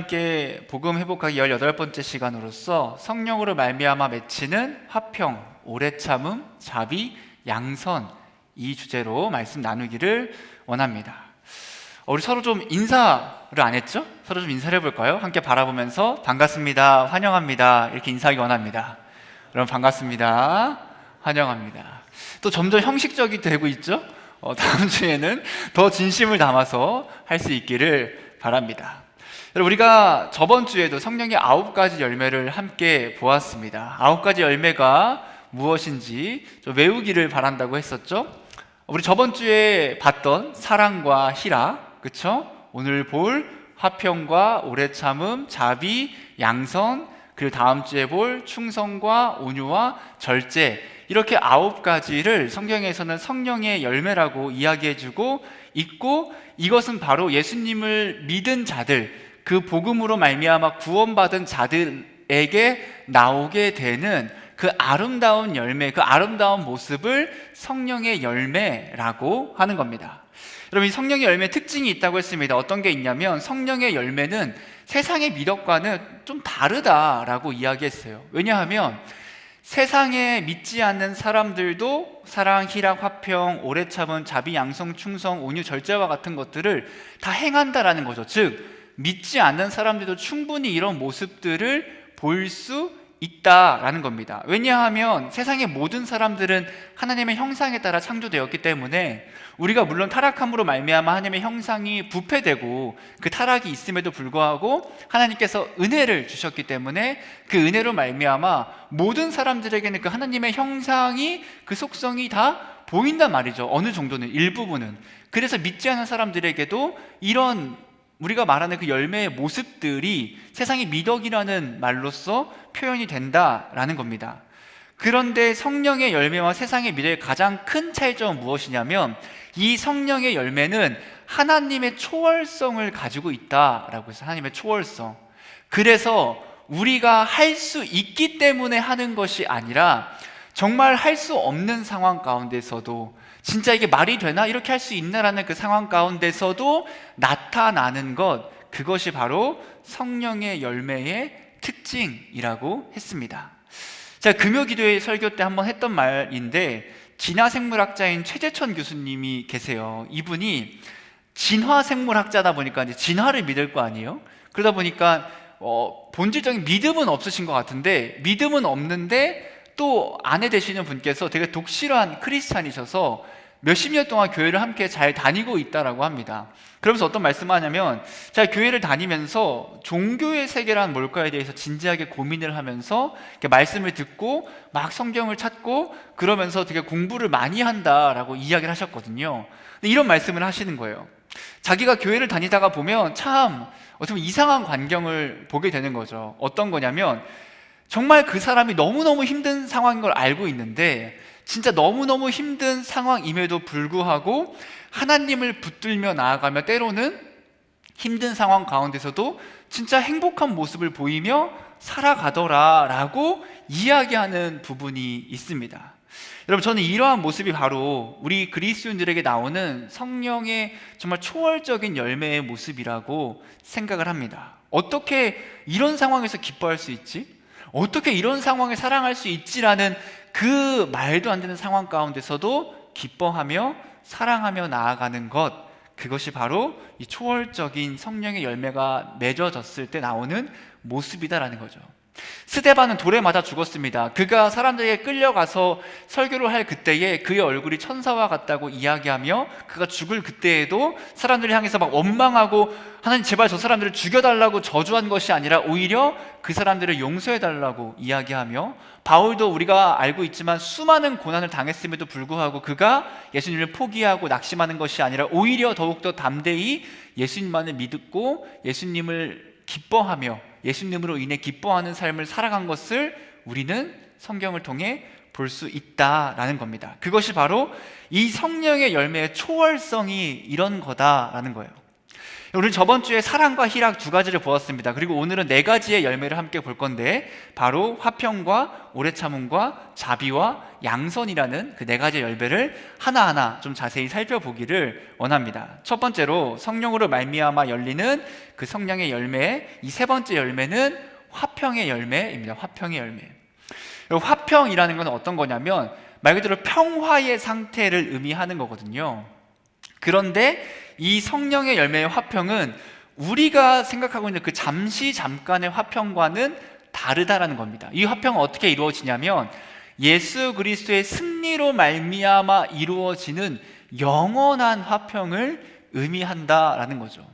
함께 복음 회복하기 18번째 시간으로서 성령으로 말미암아 맺히는 화평, 오래 참음, 자비, 양선, 이 주제로 말씀 나누기를 원합니다. 우리 서로 좀 인사를 안 했죠? 서로 좀 인사를 해볼까요? 함께 바라보면서 반갑습니다, 환영합니다 이렇게 인사하기 원합니다. 여러분 반갑습니다, 환영합니다. 또 점점 형식적이 되고 있죠? 다음 주에는 더 진심을 담아서 할 수 있기를 바랍니다. 우리가 저번 주에도 성령의 9가지 열매를 함께 보았습니다. 9가지 열매가 무엇인지 좀 외우기를 바란다고 했었죠. 우리 저번 주에 봤던 사랑과 희락, 그쵸? 오늘 볼 화평과 오래 참음, 자비, 양선, 그리고 다음 주에 볼 충성과 온유와 절제, 이렇게 9가지를 성경에서는 성령의 열매라고 이야기해주고 있고, 이것은 바로 예수님을 믿은 자들, 그 복음으로 말미암아 구원받은 자들에게 나오게 되는 그 아름다운 열매, 그 아름다운 모습을 성령의 열매라고 하는 겁니다. 여러분, 이 성령의 열매 특징이 있다고 했습니다. 어떤 게 있냐면 성령의 열매는 세상의 미덕과는 좀 다르다라고 이야기했어요. 왜냐하면 세상에 믿지 않는 사람들도 사랑, 희락, 화평, 오래 참음, 자비, 양성, 충성, 온유, 절제와 같은 것들을 다 행한다라는 거죠. 즉 믿지 않는 사람들도 충분히 이런 모습들을 볼 수 있다라는 겁니다. 왜냐하면 세상의 모든 사람들은 하나님의 형상에 따라 창조되었기 때문에 우리가 물론 타락함으로 말미암아 하나님의 형상이 부패되고 그 타락이 있음에도 불구하고 하나님께서 은혜를 주셨기 때문에 그 은혜로 말미암아 모든 사람들에게는 그 하나님의 형상이, 그 속성이 다 보인단 말이죠. 어느 정도는, 일부분은. 그래서 믿지 않는 사람들에게도 이런 우리가 말하는 그 열매의 모습들이 세상의 미덕이라는 말로써 표현이 된다라는 겁니다. 그런데 성령의 열매와 세상의 미덕의 가장 큰 차이점은 무엇이냐면 이 성령의 열매는 하나님의 초월성을 가지고 있다라고 해서, 하나님의 초월성. 그래서 우리가 할 수 있기 때문에 하는 것이 아니라 정말 할 수 없는 상황 가운데서도 진짜 이게 말이 되나? 이렇게 할 수 있나라는 그 상황 가운데서도 나타나는 것, 그것이 바로 성령의 열매의 특징이라고 했습니다. 제가 금요기도회 설교 때 한번 했던 말인데, 진화생물학자인 최재천 교수님이 계세요. 이분이 진화생물학자다 보니까 이제 진화를 믿을 거 아니에요? 그러다 보니까 본질적인 믿음은 없으신 것 같은데, 믿음은 없는데 또 아내 되시는 분께서 되게 독실한 크리스찬이셔서 몇십 년 동안 교회를 함께 잘 다니고 있다라고 합니다. 그러면서 어떤 말씀을 하냐면, 제가 교회를 다니면서 종교의 세계란 뭘까에 대해서 진지하게 고민을 하면서 이렇게 말씀을 듣고 막 성경을 찾고 그러면서 되게 공부를 많이 한다라고 이야기를 하셨거든요. 근데 이런 말씀을 하시는 거예요. 자기가 교회를 다니다가 보면 참 어떻게 보면 이상한 광경을 보게 되는 거죠. 어떤 거냐면 정말 그 사람이 너무너무 힘든 상황인 걸 알고 있는데 진짜 너무너무 힘든 상황임에도 불구하고 하나님을 붙들며 나아가며 때로는 힘든 상황 가운데서도 진짜 행복한 모습을 보이며 살아가더라라고 이야기하는 부분이 있습니다. 여러분, 저는 이러한 모습이 바로 우리 그리스도인들에게 나오는 성령의 정말 초월적인 열매의 모습이라고 생각을 합니다. 어떻게 이런 상황에서 기뻐할 수 있지? 어떻게 이런 상황에 사랑할 수 있지라는 그 말도 안 되는 상황 가운데서도 기뻐하며 사랑하며 나아가는 것, 그것이 바로 이 초월적인 성령의 열매가 맺어졌을 때 나오는 모습이다라는 거죠. 스데반은 돌에 맞아 죽었습니다. 그가 사람들에게 끌려가서 설교를 할 그때에 그의 얼굴이 천사와 같다고 이야기하며 그가 죽을 그때에도 사람들을 향해서 막 원망하고 하나님 제발 저 사람들을 죽여달라고 저주한 것이 아니라 오히려 그 사람들을 용서해달라고 이야기하며, 바울도 우리가 알고 있지만 수많은 고난을 당했음에도 불구하고 그가 예수님을 포기하고 낙심하는 것이 아니라 오히려 더욱더 담대히 예수님만을 믿고 예수님을 기뻐하며 예수님으로 인해 기뻐하는 삶을 살아간 것을 우리는 성경을 통해 볼 수 있다라는 겁니다. 그것이 바로 이 성령의 열매의 초월성이 이런 거다라는 거예요. 우리는 저번 주에 사랑과 희락 두 가지를 보았습니다. 그리고 오늘은 네 가지의 열매를 함께 볼 건데, 바로 화평과 오래 참음과 자비와 양선이라는 그 네 가지의 열매를 하나하나 좀 자세히 살펴보기를 원합니다. 첫 번째로 성령으로 말미암아 열리는 그 성령의 열매, 이 세 번째 열매는 화평의 열매입니다. 화평의 열매. 화평이라는 건 어떤 거냐면 말 그대로 평화의 상태를 의미하는 거거든요. 그런데 이 성령의 열매의 화평은 우리가 생각하고 있는 그 잠깐의 화평과는 다르다라는 겁니다. 이 화평은 어떻게 이루어지냐면 예수 그리스도의 승리로 말미암아 이루어지는 영원한 화평을 의미한다라는 거죠.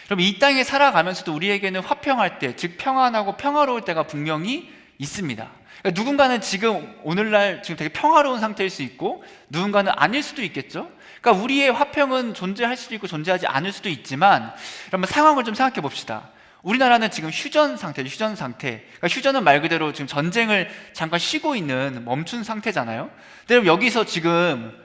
그럼 이 땅에 살아가면서도 우리에게는 화평할 때, 즉 평안하고 평화로울 때가 분명히 있습니다. 그러니까 누군가는 지금 오늘날 지금 되게 평화로운 상태일 수 있고 누군가는 아닐 수도 있겠죠. 그러니까 우리의 화평은 존재할 수도 있고 존재하지 않을 수도 있지만, 그러면 상황을 좀 생각해 봅시다. 우리나라는 지금 휴전 상태죠. 휴전 상태. 그러니까 휴전은 말 그대로 지금 전쟁을 잠깐 쉬고 있는 멈춘 상태잖아요. 근데 여기서 지금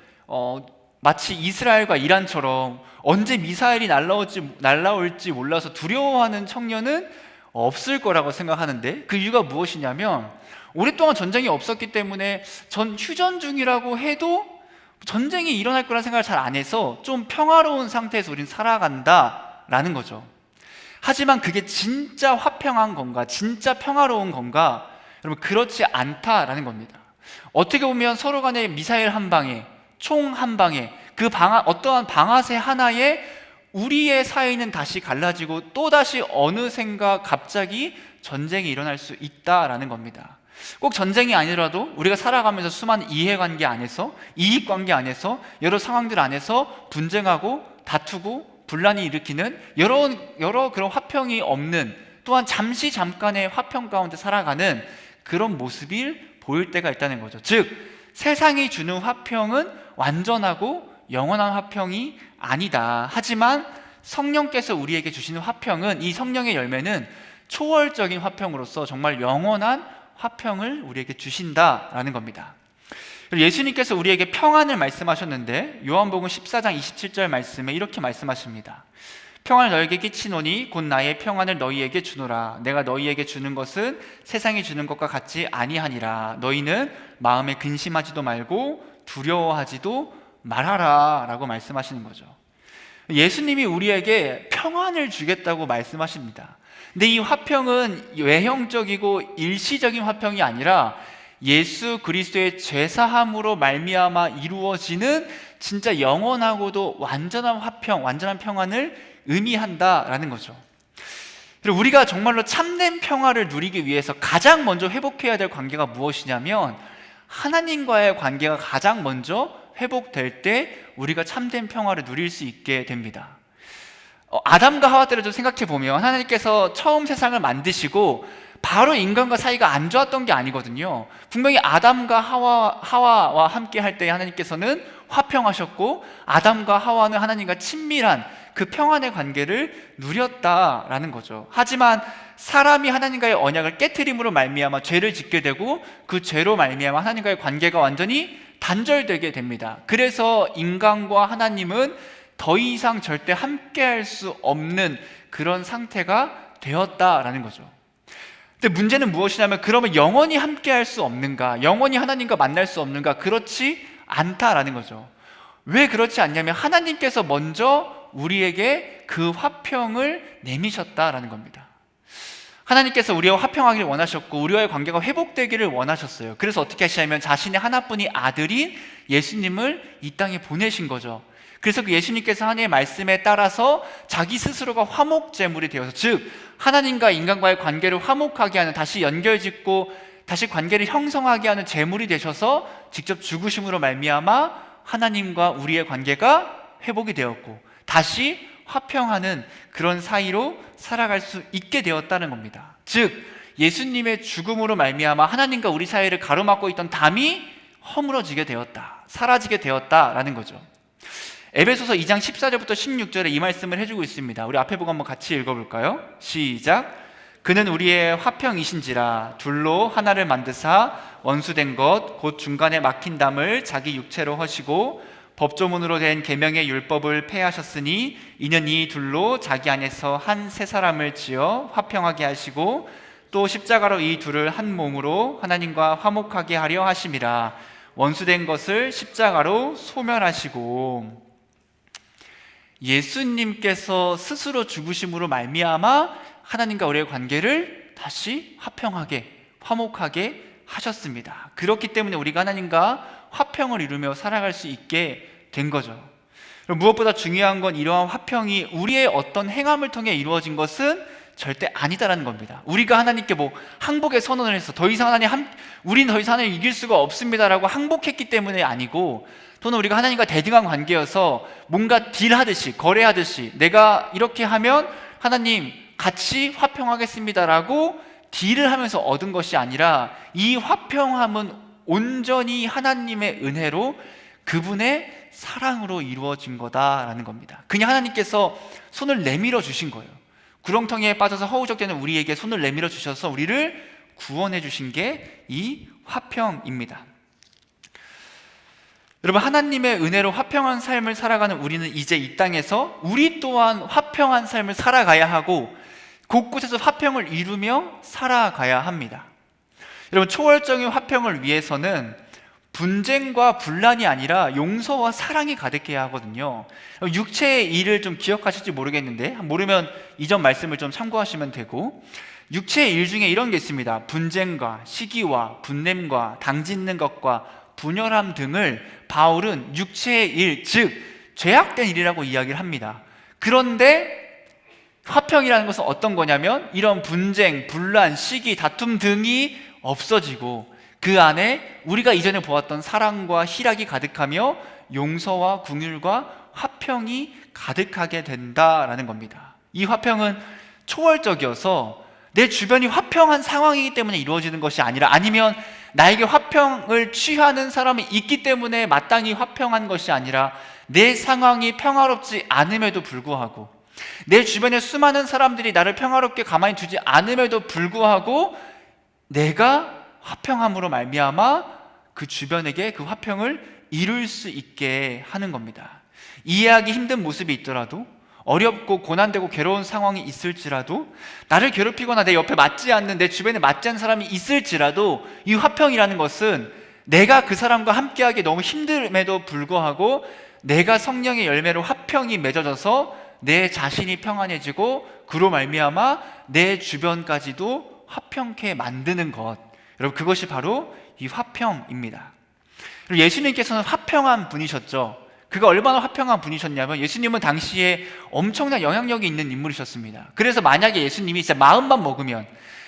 마치 이스라엘과 이란처럼 언제 미사일이 날라올지 몰라서 두려워하는 청년은 없을 거라고 생각하는데, 그 이유가 무엇이냐면 오랫동안 전쟁이 없었기 때문에 휴전 중이라고 해도 전쟁이 일어날 거라 생각을 잘 안 해서 좀 평화로운 상태에서 우린 살아간다라는 거죠. 하지만 그게 진짜 화평한 건가, 진짜 평화로운 건가? 여러분, 그렇지 않다라는 겁니다. 어떻게 보면 서로 간에 미사일 한 방에, 총 한 방에, 어떠한 방아쇠 하나에 우리의 사이는 다시 갈라지고 또다시 어느샌가 갑자기 전쟁이 일어날 수 있다라는 겁니다. 꼭 전쟁이 아니라도 우리가 살아가면서 수많은 이해관계 안에서, 이익관계 안에서, 여러 상황들 안에서 분쟁하고 다투고 분란이 일으키는 여러 그런 화평이 없는, 또한 잠깐의 화평 가운데 살아가는 그런 모습이 보일 때가 있다는 거죠. 즉 세상이 주는 화평은 완전하고 영원한 화평이 아니다. 하지만 성령께서 우리에게 주시는 화평은, 이 성령의 열매는 초월적인 화평으로서 정말 영원한 화평을 우리에게 주신다라는 겁니다. 예수님께서 우리에게 평안을 말씀하셨는데 요한복음 14장 27절 말씀에 이렇게 말씀하십니다. 평안을 너희에게 끼치노니 곧 나의 평안을 너희에게 주노라. 내가 너희에게 주는 것은 세상이 주는 것과 같지 아니하니라. 너희는 마음에 근심하지도 말고 두려워하지도 말하라 라고 말씀하시는 거죠. 예수님이 우리에게 평안을 주겠다고 말씀하십니다. 근데 이 화평은 외형적이고 일시적인 화평이 아니라 예수 그리스도의 죄사함으로 말미암아 이루어지는 진짜 영원하고도 완전한 화평, 완전한 평안을 의미한다라는 거죠. 그리고 우리가 정말로 참된 평화를 누리기 위해서 가장 먼저 회복해야 될 관계가 무엇이냐면, 하나님과의 관계가 가장 먼저 회복될 때 우리가 참된 평화를 누릴 수 있게 됩니다. 아담과 하와 때를 좀 생각해 보면 하나님께서 처음 세상을 만드시고 바로 인간과 사이가 안 좋았던 게 아니거든요. 분명히 아담과 하와와 함께 할 때 하나님께서는 화평하셨고, 아담과 하와는 하나님과 친밀한 그 평안의 관계를 누렸다라는 거죠. 하지만 사람이 하나님과의 언약을 깨트림으로 말미암아 죄를 짓게 되고, 그 죄로 말미암아 하나님과의 관계가 완전히 단절되게 됩니다. 그래서 인간과 하나님은 더 이상 절대 함께할 수 없는 그런 상태가 되었다라는 거죠. 근데 문제는 무엇이냐면, 그러면 영원히 함께할 수 없는가? 영원히 하나님과 만날 수 없는가? 그렇지 않다라는 거죠. 왜 그렇지 않냐면 하나님께서 먼저 우리에게 그 화평을 내미셨다라는 겁니다. 하나님께서 우리와 화평하기를 원하셨고 우리와의 관계가 회복되기를 원하셨어요. 그래서 어떻게 하시냐면 자신의 하나뿐인 아들인 예수님을 이 땅에 보내신 거죠. 그래서 그 예수님께서 하나님의 말씀에 따라서 자기 스스로가 화목제물이 되어서, 즉 하나님과 인간과의 관계를 화목하게 하는, 다시 연결짓고 다시 관계를 형성하게 하는 제물이 되셔서 직접 죽으심으로 말미암아 하나님과 우리의 관계가 회복이 되었고 다시 화평하는 그런 사이로 살아갈 수 있게 되었다는 겁니다. 즉 예수님의 죽음으로 말미암아 하나님과 우리 사이를 가로막고 있던 담이 허물어지게 되었다, 사라지게 되었다라는 거죠. 에베소서 2장 14절부터 16절에 이 말씀을 해주고 있습니다. 우리 앞에 보고 한번 같이 읽어볼까요? 시작. 그는 우리의 화평이신지라 둘로 하나를 만드사 원수된 것 곧 중간에 막힌 담을 자기 육체로 허시고 법조문으로 된 계명의 율법을 폐하셨으니 이는 이 둘로 자기 안에서 한 새 사람을 지어 화평하게 하시고 또 십자가로 이 둘을 한 몸으로 하나님과 화목하게 하려 하심이라. 원수된 것을 십자가로 소멸하시고. 예수님께서 스스로 죽으심으로 말미암아 하나님과 우리의 관계를 다시 화평하게, 화목하게 하셨습니다. 그렇기 때문에 우리가 하나님과 화평을 이루며 살아갈 수 있게 된 거죠. 무엇보다 중요한 건 이러한 화평이 우리의 어떤 행함을 통해 이루어진 것은 절대 아니다라는 겁니다. 우리가 하나님께 항복의 선언을 해서 더 이상 우린 더 이상 하나님 이길 수가 없습니다라고 항복했기 때문에 아니고, 또는 우리가 하나님과 대등한 관계여서 뭔가 딜하듯이, 거래하듯이 내가 이렇게 하면 하나님 같이 화평하겠습니다라고 딜을 하면서 얻은 것이 아니라, 이 화평함은 온전히 하나님의 은혜로 그분의 사랑으로 이루어진 거다라는 겁니다. 그냥 하나님께서 손을 내밀어 주신 거예요. 구렁텅이에 빠져서 허우적대는 우리에게 손을 내밀어 주셔서 우리를 구원해 주신 게 이 화평입니다. 여러분, 하나님의 은혜로 화평한 삶을 살아가는 우리는 이제 이 땅에서 우리 또한 화평한 삶을 살아가야 하고, 곳곳에서 화평을 이루며 살아가야 합니다. 여러분, 초월적인 화평을 위해서는 분쟁과 분란이 아니라 용서와 사랑이 가득해야 하거든요. 육체의 일을 좀 기억하실지 모르겠는데, 모르면 이전 말씀을 좀 참고하시면 되고, 육체의 일 중에 이런 게 있습니다. 분쟁과 시기와 분냄과 당짓는 것과 분열함 등을 바울은 육체의 일, 즉 죄악된 일이라고 이야기를 합니다. 그런데 화평이라는 것은 어떤 거냐면, 이런 분쟁, 분란, 시기, 다툼 등이 없어지고 그 안에 우리가 이전에 보았던 사랑과 희락이 가득하며 용서와 긍휼과 화평이 가득하게 된다라는 겁니다. 이 화평은 초월적이어서 내 주변이 화평한 상황이기 때문에 이루어지는 것이 아니라, 아니면 나에게 화평을 취하는 사람이 있기 때문에 마땅히 화평한 것이 아니라, 내 상황이 평화롭지 않음에도 불구하고, 내 주변에 수많은 사람들이 나를 평화롭게 가만히 두지 않음에도 불구하고 내가 화평함으로 말미암아 그 주변에게 그 화평을 이룰 수 있게 하는 겁니다. 이해하기 힘든 모습이 있더라도, 어렵고 고난되고 괴로운 상황이 있을지라도, 나를 괴롭히거나 내 옆에 맞지 않는, 내 주변에 맞지 않는 사람이 있을지라도, 이 화평이라는 것은 내가 그 사람과 함께하기 너무 힘듦에도 불구하고 내가 성령의 열매로 화평이 맺어져서 내 자신이 평안해지고 그로 말미암아 내 주변까지도 화평케 만드는 것, 여러분, 그것이 바로 이 화평입니다. 예수님께서는 화평한 분이셨죠. 그가 얼마나 화평한 분이셨냐면, 예수님은 당시에 엄청난 영향력이 있는 인물이셨습니다. 그래서 만약에 예수님이 진짜 마음만 먹으면,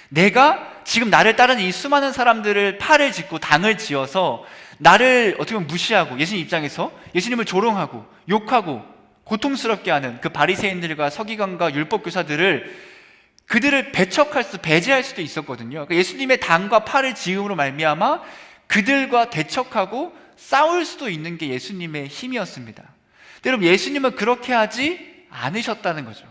내가 지금 나를 따르는 이 수많은 사람들을 팔을 짚고 당을 지어서 나를 어떻게 보면 무시하고, 예수님 입장에서 예수님을 조롱하고 욕하고 고통스럽게 하는 그 바리새인들과 서기관과 율법교사들을, 그들을 배제할 수도 있었거든요. 그러니까 예수님의 당과 팔을 지음으로 말미암아 그들과 대척하고 싸울 수도 있는 게 예수님의 힘이었습니다. 근데 여러분, 예수님은 그렇게 하지 않으셨다는 거죠.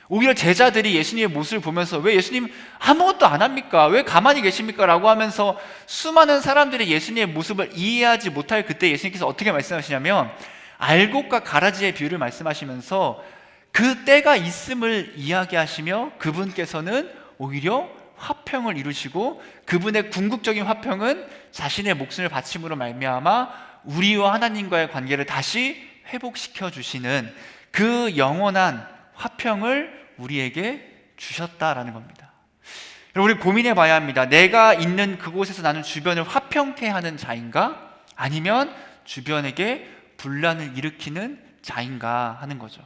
오히려 제자들이 예수님의 모습을 보면서, 왜 예수님 아무것도 안 합니까? 왜 가만히 계십니까? 라고 하면서 수많은 사람들이 예수님의 모습을 이해하지 못할 그때 예수님께서 어떻게 말씀하시냐면, 알곡과 가라지의 비유를 말씀하시면서 그 때가 있음을 이야기하시며, 그분께서는 오히려 화평을 이루시고, 그분의 궁극적인 화평은 자신의 목숨을 바침으로 말미암아 우리와 하나님과의 관계를 다시 회복시켜 주시는 그 영원한 화평을 우리에게 주셨다라는 겁니다. 우리 고민해 봐야 합니다. 내가 있는 그곳에서 나는 주변을 화평케 하는 자인가? 아니면 주변에게 분란을 일으키는 자인가 하는 거죠.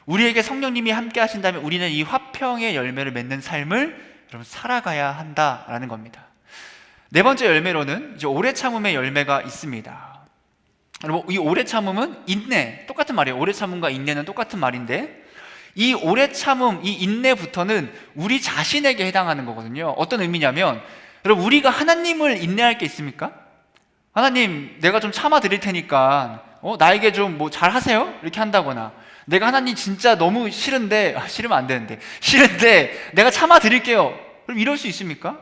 우리에게 성령님이 함께 하신다면 우리는 이 화평의 열매를 맺는 삶을 여러분 살아가야 한다라는 겁니다. 네 번째 열매로는 이제 오래 참음의 열매가 있습니다. 여러분, 이 오래 참음은 인내, 똑같은 말이에요. 오래 참음과 인내는 똑같은 말인데, 이 오래 참음, 이 인내부터는 우리 자신에게 해당하는 거거든요. 어떤 의미냐면, 여러분, 우리가 하나님을 인내할 게 있습니까? 하나님, 내가 좀 참아 드릴 테니까 나에게 좀 뭐 잘하세요? 이렇게 한다거나, 내가 하나님 진짜 너무 싫은데, 싫으면 안 되는데, 싫은데 내가 참아 드릴게요. 그럼 이럴 수 있습니까?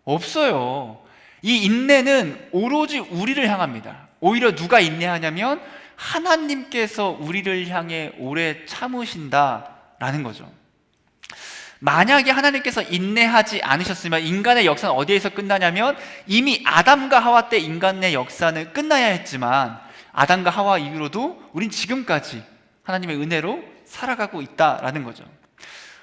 없어요. 이 인내는 오로지 우리를 향합니다. 오히려 누가 인내하냐면 하나님께서 우리를 향해 오래 참으신다라는 거죠. 만약에 하나님께서 인내하지 않으셨으면 인간의 역사는 어디에서 끝나냐면 이미 아담과 하와 때 인간의 역사는 끝나야 했지만 아담과 하와 이후로도 우린 지금까지 하나님의 은혜로 살아가고 있다라는 거죠.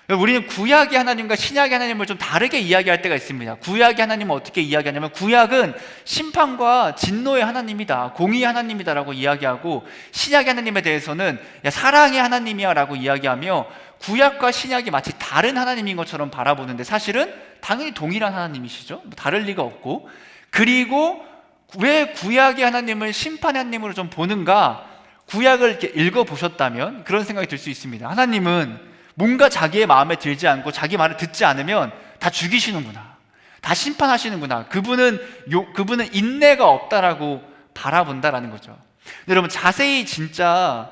우리는 구약의 하나님과 신약의 하나님을 좀 다르게 이야기할 때가 있습니다. 구약의 하나님은 어떻게 이야기하냐면 구약은 심판과 진노의 하나님이다, 공의의 하나님이다라고 이야기하고, 신약의 하나님에 대해서는 사랑의 하나님이야 라고 이야기하며 구약과 신약이 마치 다른 하나님인 것처럼 바라보는데 사실은 당연히 동일한 하나님이시죠. 다를 리가 없고, 그리고 왜 구약의 하나님을 심판의 하나님으로 좀 보는가, 구약을 이렇게 읽어보셨다면 그런 생각이 들 수 있습니다. 하나님은 뭔가 자기의 마음에 들지 않고 자기 말을 듣지 않으면 다 죽이시는구나, 다 심판하시는구나, 그분은 인내가 없다라고 바라본다라는 거죠. 여러분, 자세히 진짜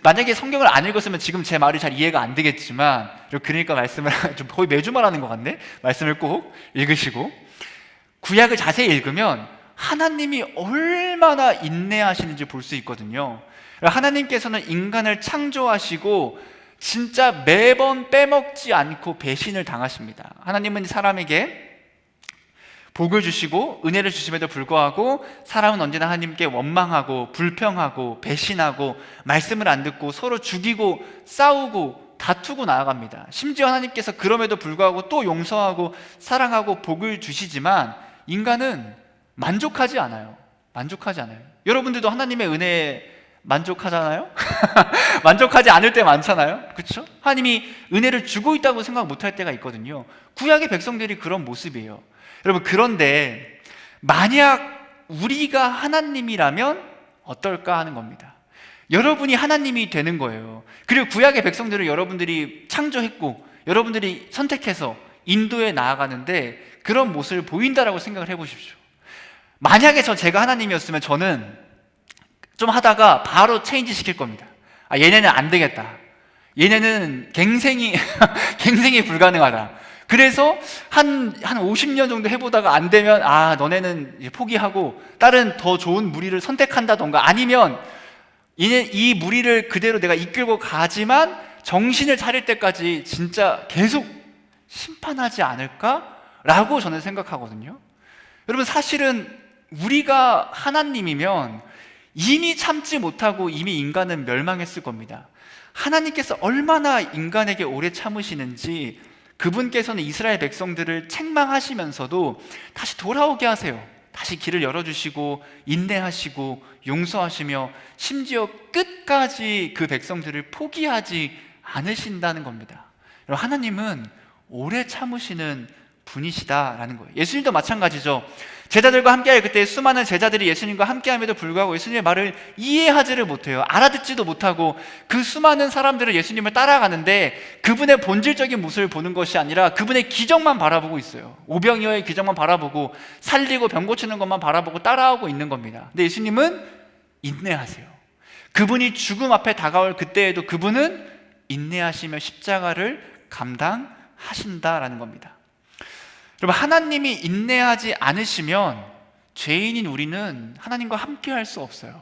만약에 성경을 안 읽었으면 지금 제 말이 잘 이해가 안 되겠지만, 그러니까 말씀을 좀 거의 매주 말하는 것 같네. 말씀을 꼭 읽으시고 구약을 자세히 읽으면 하나님이 얼마나 인내하시는지 볼 수 있거든요. 하나님께서는 인간을 창조하시고 진짜 매번 빼먹지 않고 배신을 당하십니다. 하나님은 사람에게 복을 주시고 은혜를 주심에도 불구하고 사람은 언제나 하나님께 원망하고 불평하고 배신하고 말씀을 안 듣고 서로 죽이고 싸우고 다투고 나아갑니다. 심지어 하나님께서 그럼에도 불구하고 또 용서하고 사랑하고 복을 주시지만 인간은 만족하지 않아요. 여러분들도 하나님의 은혜에 만족하잖아요? 만족하지 않을 때 많잖아요? 그렇죠? 하나님이 은혜를 주고 있다고 생각 못할 때가 있거든요. 구약의 백성들이 그런 모습이에요. 여러분, 그런데 만약 우리가 하나님이라면 어떨까 하는 겁니다. 여러분이 하나님이 되는 거예요. 그리고 구약의 백성들을 여러분들이 창조했고 여러분들이 선택해서 인도에 나아가는데 그런 모습을 보인다라고 생각을 해보십시오. 만약에 제가 하나님이었으면 저는 좀 하다가 바로 체인지 시킬 겁니다. 얘네는 안 되겠다, 얘네는 갱생이 불가능하다. 그래서 한 50년 정도 해보다가 안 되면 너네는 포기하고 다른 더 좋은 무리를 선택한다던가, 아니면 이 무리를 그대로 내가 이끌고 가지만 정신을 차릴 때까지 진짜 계속 심판하지 않을까라고 저는 생각하거든요. 여러분, 사실은 우리가 하나님이면 이미 참지 못하고 이미 인간은 멸망했을 겁니다. 하나님께서 얼마나 인간에게 오래 참으시는지, 그분께서는 이스라엘 백성들을 책망하시면서도 다시 돌아오게 하세요. 다시 길을 열어주시고 인내하시고 용서하시며 심지어 끝까지 그 백성들을 포기하지 않으신다는 겁니다. 여러분, 하나님은 오래 참으시는 분이시다라는 거예요. 예수님도 마찬가지죠. 제자들과 함께할 그때 수많은 제자들이 예수님과 함께함에도 불구하고 예수님의 말을 이해하지를 못해요. 알아듣지도 못하고 그 수많은 사람들은 예수님을 따라가는데 그분의 본질적인 모습을 보는 것이 아니라 그분의 기적만 바라보고 있어요. 오병이어의 기적만 바라보고 살리고 병 고치는 것만 바라보고 따라오고 있는 겁니다. 근데 예수님은 인내하세요. 그분이 죽음 앞에 다가올 그때에도 그분은 인내하시며 십자가를 감당하신다라는 겁니다. 여러분, 하나님이 인내하지 않으시면 죄인인 우리는 하나님과 함께 할 수 없어요.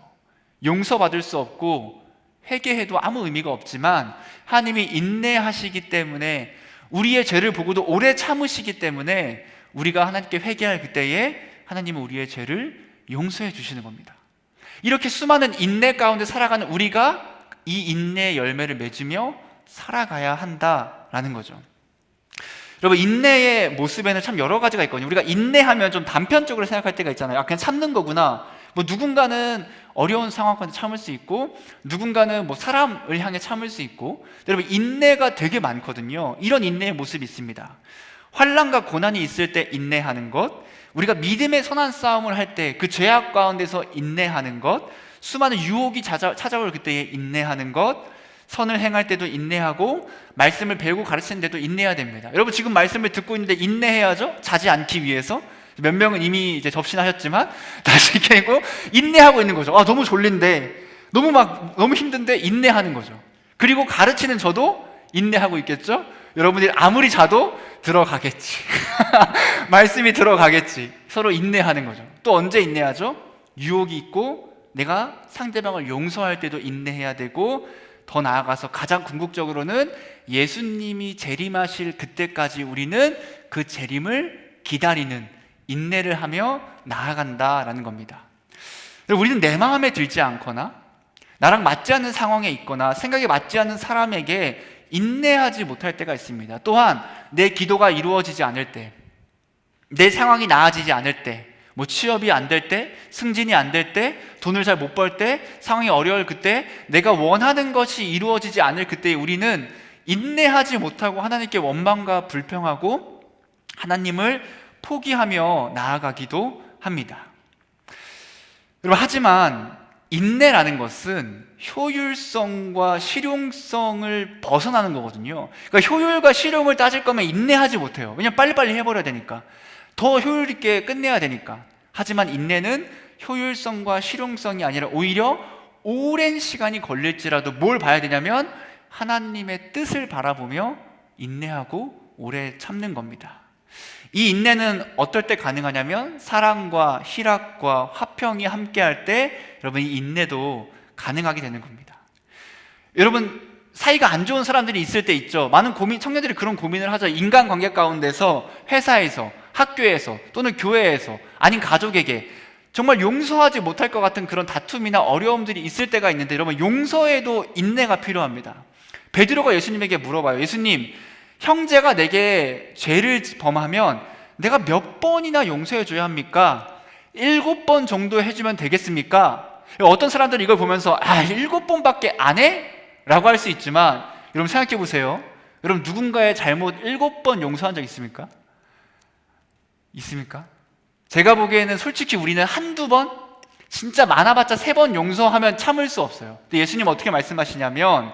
용서받을 수 없고 회개해도 아무 의미가 없지만 하나님이 인내하시기 때문에, 우리의 죄를 보고도 오래 참으시기 때문에 우리가 하나님께 회개할 그때에 하나님은 우리의 죄를 용서해 주시는 겁니다. 이렇게 수많은 인내 가운데 살아가는 우리가 이 인내의 열매를 맺으며 살아가야 한다라는 거죠. 여러분, 인내의 모습에는 참 여러 가지가 있거든요. 우리가 인내하면 좀 단편적으로 생각할 때가 있잖아요. 그냥 참는 거구나. 누군가는 어려운 상황까지 참을 수 있고, 누군가는 사람을 향해 참을 수 있고. 여러분, 인내가 되게 많거든요. 이런 인내의 모습이 있습니다. 환난과 고난이 있을 때 인내하는 것, 우리가 믿음의 선한 싸움을 할 때 그 죄악 가운데서 인내하는 것, 수많은 유혹이 찾아올 그때에 인내하는 것, 선을 행할 때도 인내하고 말씀을 배우고 가르치는 데도 인내해야 됩니다. 여러분, 지금 말씀을 듣고 있는데 인내해야죠. 자지 않기 위해서. 몇 명은 이미 이제 접신하셨지만 다시 깨고 인내하고 있는 거죠. 너무 졸린데, 너무 힘든데 인내하는 거죠. 그리고 가르치는 저도 인내하고 있겠죠. 여러분들이 아무리 자도 들어가겠지. 말씀이 들어가겠지. 서로 인내하는 거죠. 또 언제 인내하죠? 유혹이 있고 내가 상대방을 용서할 때도 인내해야 되고, 더 나아가서 가장 궁극적으로는 예수님이 재림하실 그때까지 우리는 그 재림을 기다리는 인내를 하며 나아간다라는 겁니다. 우리는 내 마음에 들지 않거나 나랑 맞지 않는 상황에 있거나 생각에 맞지 않는 사람에게 인내하지 못할 때가 있습니다. 또한 내 기도가 이루어지지 않을 때, 내 상황이 나아지지 않을 때, 뭐 취업이 안 될 때, 승진이 안 될 때, 돈을 잘 못 벌 때, 상황이 어려울 그때, 내가 원하는 것이 이루어지지 않을 그때 우리는 인내하지 못하고 하나님께 원망과 불평하고 하나님을 포기하며 나아가기도 합니다. 여러분, 하지만 인내라는 것은 효율성과 실용성을 벗어나는 거거든요. 그러니까 효율과 실용을 따질 거면 인내하지 못해요. 왜냐면 빨리빨리 해버려야 되니까, 더 효율 있게 끝내야 되니까. 하지만 인내는 효율성과 실용성이 아니라 오히려 오랜 시간이 걸릴지라도 뭘 봐야 되냐면 하나님의 뜻을 바라보며 인내하고 오래 참는 겁니다. 이 인내는 어떨 때 가능하냐면 사랑과 희락과 화평이 함께할 때 여러분 이 인내도 가능하게 되는 겁니다. 여러분, 사이가 안 좋은 사람들이 있을 때 있죠. 많은 청년들이 그런 고민을 하죠. 인간관계 가운데서, 회사에서, 학교에서, 또는 교회에서, 아닌 가족에게 정말 용서하지 못할 것 같은 그런 다툼이나 어려움들이 있을 때가 있는데, 여러분 용서에도 인내가 필요합니다. 베드로가 예수님에게 물어봐요. 예수님, 형제가 내게 죄를 범하면 내가 몇 번이나 용서해 줘야 합니까? 7번 정도 해주면 되겠습니까? 어떤 사람들은 이걸 보면서 7번밖에 안 해? 라고 할 수 있지만, 여러분 생각해 보세요. 여러분 누군가의 잘못 7번 용서한 적 있습니까? 있습니까? 제가 보기에는 솔직히 우리는 한두 번? 진짜 많아봤자 3번 용서하면 참을 수 없어요. 근데 예수님 어떻게 말씀하시냐면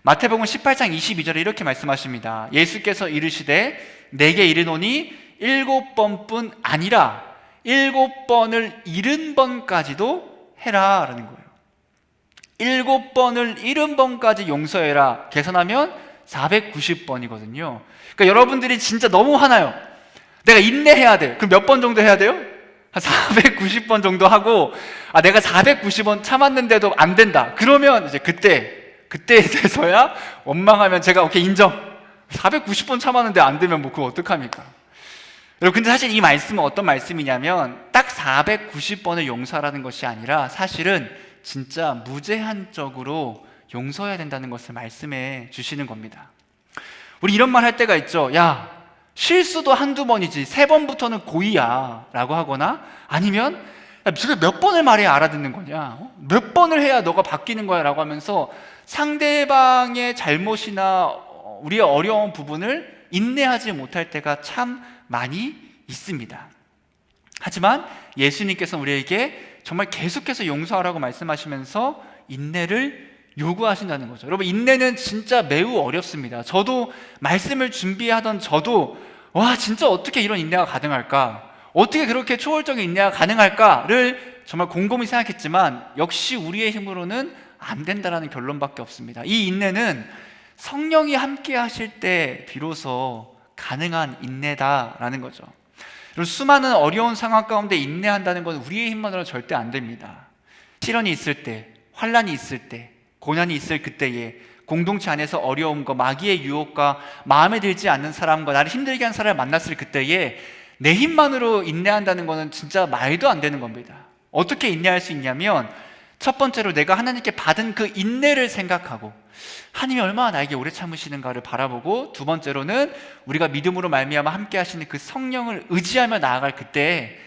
마태복음 18장 22절에 이렇게 말씀하십니다. 예수께서 이르시되 내게 이르노니 7번뿐 아니라 7번을 70번까지도 해라 라는 거예요. 7번을 70번까지 용서해라 계산하면 490번이거든요. 그러니까 여러분들이 진짜 너무 화나요. 내가 인내해야 돼. 그럼 몇 번 정도 해야 돼요? 한 490번 정도 하고, 내가 490번 참았는데도 안 된다. 그러면 이제 그때에 대해서야 원망하면 제가 오케이 인정. 490번 참았는데 안 되면 뭐 그거 어떡합니까? 여러분, 근데 사실 이 말씀은 어떤 말씀이냐면 딱 490번을 용서하라는 것이 아니라 사실은 진짜 무제한적으로 용서해야 된다는 것을 말씀해 주시는 겁니다. 우리 이런 말 할 때가 있죠. 야, 실수도 한두 번이지 3번부터는 고의야 라고 하거나, 아니면 지금 몇 번을 말해야 알아듣는 거냐, 몇 번을 해야 너가 바뀌는 거야 라고 하면서 상대방의 잘못이나 우리의 어려운 부분을 인내하지 못할 때가 참 많이 있습니다. 하지만 예수님께서는 우리에게 정말 계속해서 용서하라고 말씀하시면서 인내를 요구하신다는 거죠. 여러분, 인내는 진짜 매우 어렵습니다. 저도 말씀을 준비하던 저도 진짜 어떻게 이런 인내가 가능할까? 어떻게 그렇게 초월적인 인내가 가능할까를 정말 곰곰이 생각했지만 역시 우리의 힘으로는 안 된다라는 결론밖에 없습니다. 이 인내는 성령이 함께 하실 때 비로소 가능한 인내다라는 거죠. 그리고 수많은 어려운 상황 가운데 인내한다는 건 우리의 힘만으로는 절대 안 됩니다. 시련이 있을 때, 환난이 있을 때, 고난이 있을 그때에, 공동체 안에서 어려움과 마귀의 유혹과 마음에 들지 않는 사람과 나를 힘들게 한 사람을 만났을 그때에 내 힘만으로 인내한다는 것은 진짜 말도 안 되는 겁니다. 어떻게 인내할 수 있냐면 첫 번째로 내가 하나님께 받은 그 인내를 생각하고 하나님이 얼마나 나에게 오래 참으시는가를 바라보고, 두 번째로는 우리가 믿음으로 말미암아 함께 하시는 그 성령을 의지하며 나아갈 그때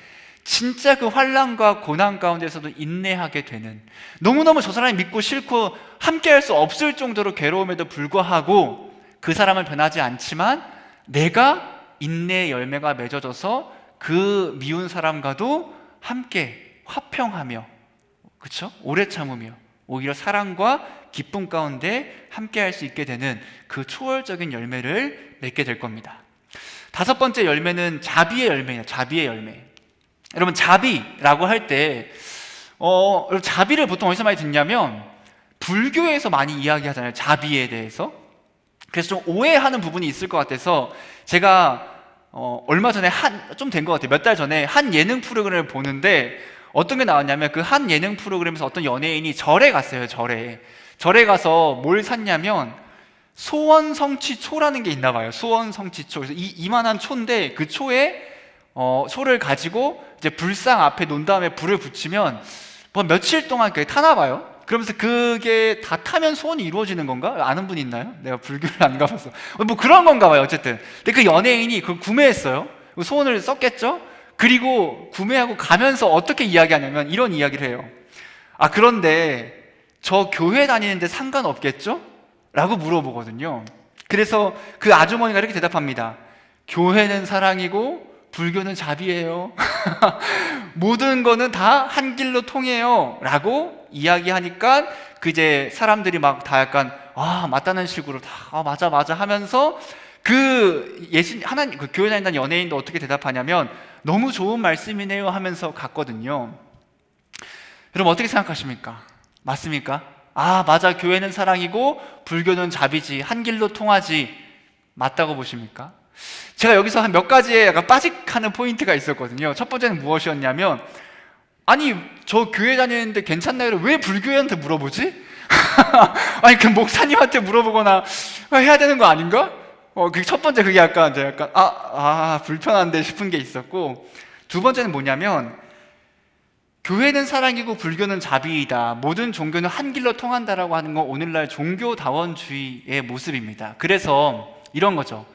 진짜 그 환난과 고난 가운데서도 인내하게 되는, 너무너무 저 사람이 믿고 싫고 함께 할 수 없을 정도로 괴로움에도 불구하고 그 사람은 변하지 않지만 내가 인내의 열매가 맺어져서 그 미운 사람과도 함께 화평하며, 그렇죠? 오래 참으며 오히려 사랑과 기쁨 가운데 함께 할 수 있게 되는 그 초월적인 열매를 맺게 될 겁니다. 다섯 번째 열매는 자비의 열매예요. 자비의 열매. 여러분, 자비라고 할 때 자비를 보통 어디서 많이 듣냐면 불교에서 많이 이야기하잖아요, 자비에 대해서. 그래서 좀 오해하는 부분이 있을 것 같아서 제가 얼마 전에 좀 된 것 같아요. 몇 달 전에 한 예능 프로그램을 보는데 어떤 게 나왔냐면 그 한 예능 프로그램에서 어떤 연예인이 절에 갔어요. 절에 가서 뭘 샀냐면 소원성취초라는 게 있나 봐요. 소원성취초. 그래서 이만한 초인데 그 초에 초를 가지고 이제 불상 앞에 놓은 다음에 불을 붙이면 뭐 며칠 동안 그게 타나 봐요. 그러면서 그게 다 타면 소원이 이루어지는 건가? 아는 분 있나요? 내가 불교를 안 가봐서 뭐 그런 건가 봐요. 어쨌든 근데 그 연예인이 그걸 구매했어요. 소원을 썼겠죠? 그리고 구매하고 가면서 어떻게 이야기하냐면 이런 이야기를 해요. 아, 그런데 저 교회 다니는데 상관없겠죠? 라고 물어보거든요. 그래서 그 아주머니가 이렇게 대답합니다. 교회는 사랑이고 불교는 자비예요. 모든 거는 다 한 길로 통해요 라고 이야기하니까 그 이제 사람들이 막 다 약간 맞다는 식으로 다 맞아 하면서 그 하나님 그 교회 다닌다는 연예인도 어떻게 대답하냐면 너무 좋은 말씀이네요 하면서 갔거든요. 여러분 어떻게 생각하십니까? 맞습니까? 맞아, 교회는 사랑이고 불교는 자비지, 한 길로 통하지, 맞다고 보십니까? 제가 여기서 한 몇 가지의 약간 빠직하는 포인트가 있었거든요. 첫 번째는 무엇이었냐면 아니 저 교회 다니는데 괜찮나요? 왜 불교회한테 물어보지? 아니 그 목사님한테 물어보거나 해야 되는 거 아닌가? 그 첫 번째 그게 약간 불편한데 싶은 게 있었고, 두 번째는 뭐냐면 교회는 사랑이고 불교는 자비이다, 모든 종교는 한 길로 통한다라고 하는 건 오늘날 종교다원주의의 모습입니다. 그래서 이런 거죠.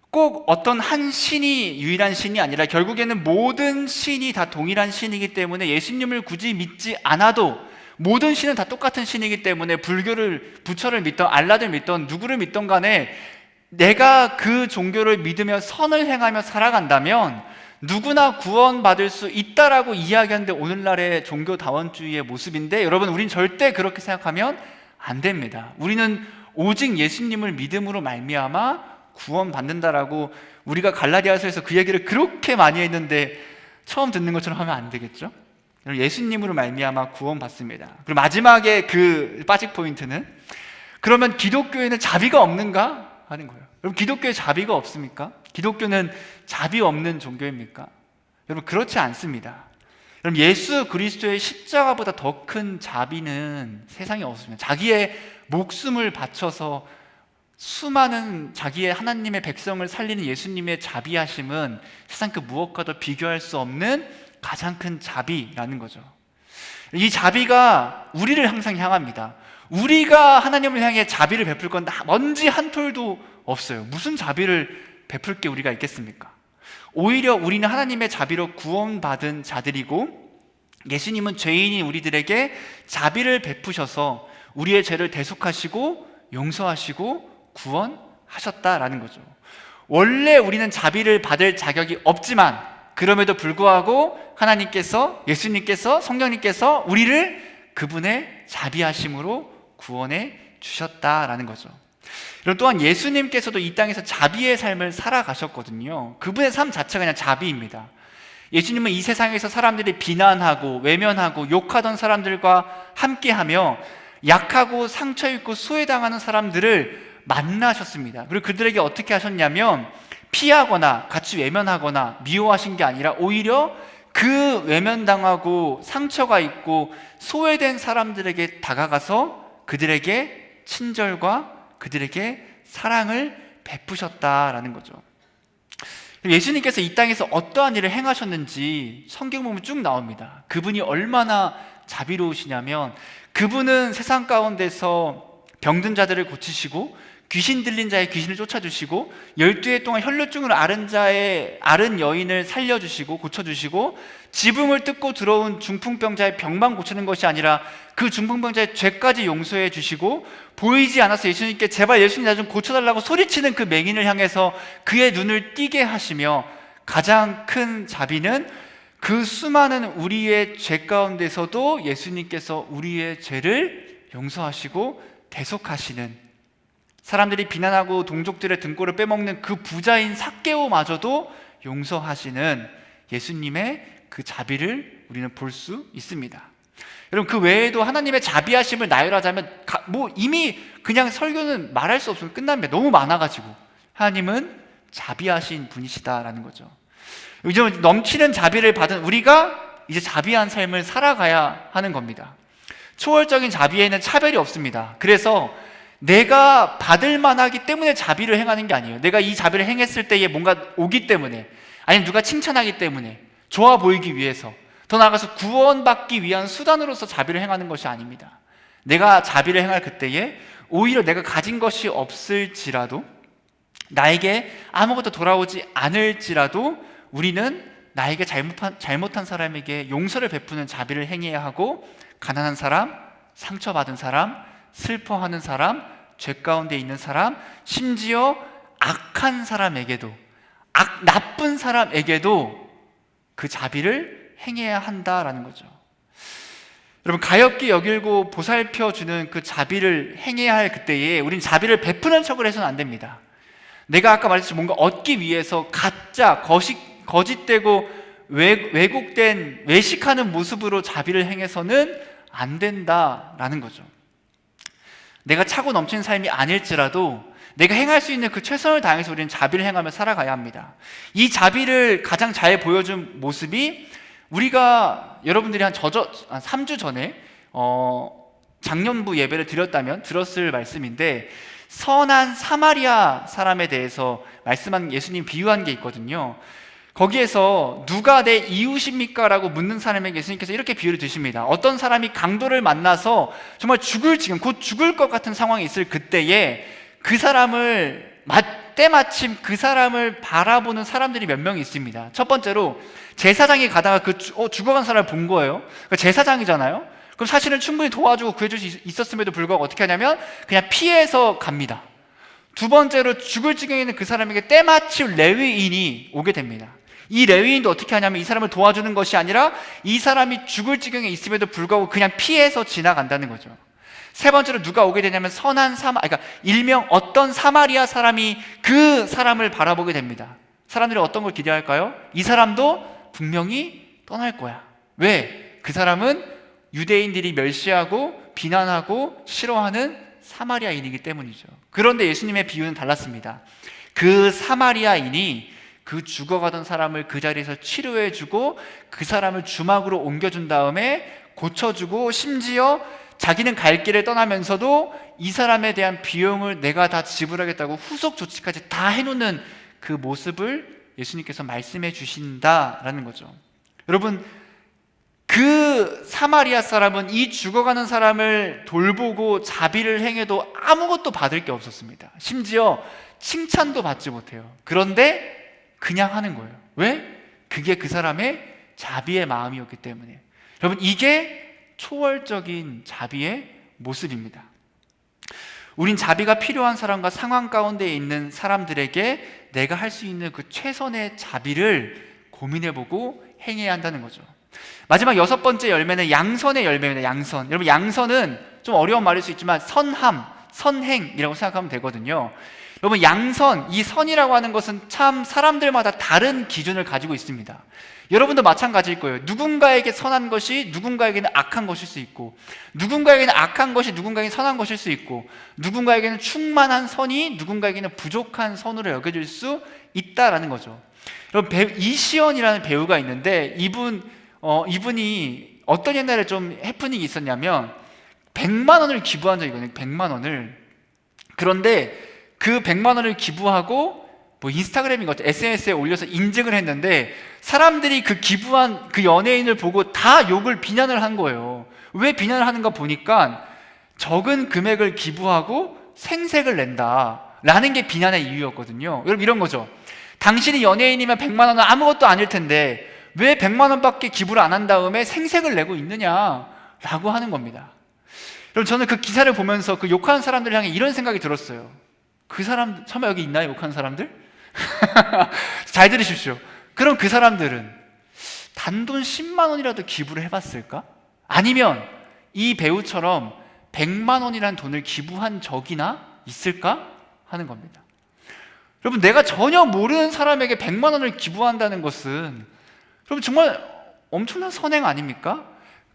꼭 어떤 한 신이 유일한 신이 아니라 결국에는 모든 신이 다 동일한 신이기 때문에 예수님을 굳이 믿지 않아도 모든 신은 다 똑같은 신이기 때문에 불교를, 부처를 믿던 알라를 믿던 누구를 믿던 간에 내가 그 종교를 믿으며 선을 행하며 살아간다면 누구나 구원받을 수 있다라고 이야기하는데 오늘날의 종교다원주의의 모습인데, 여러분 우린 절대 그렇게 생각하면 안 됩니다. 우리는 오직 예수님을 믿음으로 말미암아 구원받는다라고 우리가 갈라디아서에서 그 얘기를 그렇게 많이 했는데 처음 듣는 것처럼 하면 안 되겠죠? 예수님으로 말미암아 구원받습니다. 그리고 마지막에 그 빠직 포인트는 그러면 기독교에는 자비가 없는가? 하는 거예요. 여러분 기독교에 자비가 없습니까? 기독교는 자비 없는 종교입니까? 여러분 그렇지 않습니다. 여러분 예수 그리스도의 십자가보다 더 큰 자비는 세상에 없습니다. 자기의 목숨을 바쳐서 수많은 자기의 하나님의 백성을 살리는 예수님의 자비하심은 세상 그 무엇과도 비교할 수 없는 가장 큰 자비라는 거죠. 이 자비가 우리를 항상 향합니다. 우리가 하나님을 향해 자비를 베풀 건 먼지 한 톨도 없어요. 무슨 자비를 베풀 게 우리가 있겠습니까? 오히려 우리는 하나님의 자비로 구원받은 자들이고 예수님은 죄인인 우리들에게 자비를 베푸셔서 우리의 죄를 대속하시고 용서하시고 구원하셨다라는 거죠. 원래 우리는 자비를 받을 자격이 없지만 그럼에도 불구하고 하나님께서, 예수님께서, 성령님께서 우리를 그분의 자비하심으로 구원해 주셨다라는 거죠. 그리고 또한 예수님께서도 이 땅에서 자비의 삶을 살아가셨거든요. 그분의 삶 자체가 그냥 자비입니다. 예수님은 이 세상에서 사람들이 비난하고 외면하고 욕하던 사람들과 함께하며 약하고 상처 입고 소외당하는 사람들을 만나셨습니다. 그리고 그들에게 어떻게 하셨냐면 피하거나 같이 외면하거나 미워하신 게 아니라 오히려 그 외면당하고 상처가 있고 소외된 사람들에게 다가가서 그들에게 친절과 그들에게 사랑을 베푸셨다라는 거죠. 예수님께서 이 땅에서 어떠한 일을 행하셨는지 성경 보면 쭉 나옵니다. 그분이 얼마나 자비로우시냐면 그분은 세상 가운데서 병든 자들을 고치시고 귀신 들린 자의 귀신을 쫓아주시고 12해 동안 혈루증으로 앓은 여인을 살려주시고 고쳐주시고 지붕을 뜯고 들어온 중풍병자의 병만 고치는 것이 아니라 그 중풍병자의 죄까지 용서해 주시고 보이지 않아서 예수님께 제발 예수님 나 좀 고쳐달라고 소리치는 그 맹인을 향해서 그의 눈을 띄게 하시며, 가장 큰 자비는 그 수많은 우리의 죄 가운데서도 예수님께서 우리의 죄를 용서하시고 대속하시는, 사람들이 비난하고 동족들의 등골을 빼먹는 그 부자인 삭개오마저도 용서하시는 예수님의 그 자비를 우리는 볼 수 있습니다. 여러분 그 외에도 하나님의 자비하심을 나열하자면 이미 그냥 설교는 말할 수 없으면 끝납니다. 너무 많아가지고. 하나님은 자비하신 분이시다라는 거죠. 요즘 넘치는 자비를 받은 우리가 이제 자비한 삶을 살아가야 하는 겁니다. 초월적인 자비에는 차별이 없습니다. 그래서 내가 받을 만하기 때문에 자비를 행하는 게 아니에요. 내가 이 자비를 행했을 때에 뭔가 오기 때문에, 아니면 누가 칭찬하기 때문에, 좋아 보이기 위해서, 더 나아가서 구원받기 위한 수단으로서 자비를 행하는 것이 아닙니다. 내가 자비를 행할 그때에 오히려 내가 가진 것이 없을지라도, 나에게 아무것도 돌아오지 않을지라도 우리는 나에게 잘못한 사람에게 용서를 베푸는 자비를 행해야 하고, 가난한 사람, 상처받은 사람, 슬퍼하는 사람, 죄 가운데 있는 사람, 심지어 악한 사람에게도, 나쁜 사람에게도 그 자비를 행해야 한다라는 거죠. 여러분, 가엾게 여기고 보살펴주는 그 자비를 행해야 할 그때에 우린 자비를 베푸는 척을 해서는 안 됩니다. 내가 아까 말했듯이 뭔가 얻기 위해서 가짜, 거짓되고 왜곡된, 외식하는 모습으로 자비를 행해서는 안 된다라는 거죠. 내가 차고 넘치는 삶이 아닐지라도 내가 행할 수 있는 그 최선을 다해서 우리는 자비를 행하며 살아가야 합니다. 이 자비를 가장 잘 보여준 모습이, 우리가 여러분들이 한 3주 전에 작년부 예배를 드렸다면 들었을 말씀인데, 선한 사마리아 사람에 대해서 말씀한 예수님 비유한 게 있거든요. 거기에서 누가 내 이웃입니까? 라고 묻는 사람에게 예수님께서 이렇게 비유를 드십니다. 어떤 사람이 강도를 만나서 정말 죽을 지경, 곧 죽을 것 같은 상황이 있을 그때에 그 사람을 때마침 그 사람을 바라보는 사람들이 몇 명 있습니다. 첫 번째로 제사장이 가다가 죽어간 사람을 본 거예요. 제사장이잖아요. 그럼 사실은 충분히 도와주고 구해줄 수 있었음에도 불구하고 어떻게 하냐면 그냥 피해서 갑니다. 두 번째로 죽을 지경에 있는 그 사람에게 때마침 레위인이 오게 됩니다. 이 레위인도 어떻게 하냐면 이 사람을 도와주는 것이 아니라 이 사람이 죽을 지경에 있음에도 불구하고 그냥 피해서 지나간다는 거죠. 세 번째로 누가 오게 되냐면 그러니까 일명 어떤 사마리아 사람이 그 사람을 바라보게 됩니다. 사람들이 어떤 걸 기대할까요? 이 사람도 분명히 떠날 거야. 왜? 그 사람은 유대인들이 멸시하고 비난하고 싫어하는 사마리아인이기 때문이죠. 그런데 예수님의 비유는 달랐습니다. 그 사마리아인이 그 죽어가던 사람을 그 자리에서 치료해주고 그 사람을 주막으로 옮겨준 다음에 고쳐주고, 심지어 자기는 갈 길을 떠나면서도 이 사람에 대한 비용을 내가 다 지불하겠다고 후속 조치까지 다 해놓는 그 모습을 예수님께서 말씀해 주신다라는 거죠. 여러분, 그 사마리아 사람은 이 죽어가는 사람을 돌보고 자비를 행해도 아무것도 받을 게 없었습니다. 심지어 칭찬도 받지 못해요. 그런데 그냥 하는 거예요. 왜? 그게 그 사람의 자비의 마음이었기 때문에. 여러분, 이게 초월적인 자비의 모습입니다. 우린 자비가 필요한 사람과 상황 가운데 있는 사람들에게 내가 할 수 있는 그 최선의 자비를 고민해보고 행해야 한다는 거죠. 마지막 6번째 열매는 양선의 열매입니다. 양선. 여러분, 양선은 좀 어려운 말일 수 있지만 선함, 선행이라고 생각하면 되거든요. 여러분, 양선, 이 선이라고 하는 것은 참 사람들마다 다른 기준을 가지고 있습니다. 여러분도 마찬가지일 거예요. 누군가에게 선한 것이 누군가에게는 악한 것일 수 있고, 누군가에게는 악한 것이 누군가에게는 선한 것일 수 있고, 누군가에게는 충만한 선이 누군가에게는 부족한 선으로 여겨질 수 있다라는 거죠. 여러분, 이시연이라는 배우가 있는데 이분이 어떤 옛날에 좀 해프닝이 있었냐면 100만 원을 기부한 적이 있거든요. 100만 원을. 그런데 그 100만 원을 기부하고 인스타그램인 것 같아요. SNS에 올려서 인증을 했는데 사람들이 그 기부한 그 연예인을 보고 다 욕을 비난을 한 거예요. 왜 비난을 하는가 보니까 적은 금액을 기부하고 생색을 낸다 라는 게 비난의 이유였거든요. 여러분, 이런 거죠. 당신이 연예인이면 100만 원은 아무것도 아닐 텐데 왜 100만 원밖에 기부를 안 한 다음에 생색을 내고 있느냐라고 하는 겁니다. 여러분, 저는 그 기사를 보면서 그 욕하는 사람들 향해 이런 생각이 들었어요. 그 사람, 설마 여기 있나요? 욕하는 사람들? 잘 들으십시오. 그럼 그 사람들은 단돈 10만 원이라도 기부를 해봤을까? 아니면 이 배우처럼 100만 원이라는 돈을 기부한 적이나 있을까? 하는 겁니다. 여러분, 내가 전혀 모르는 사람에게 100만 원을 기부한다는 것은 여러분 정말 엄청난 선행 아닙니까?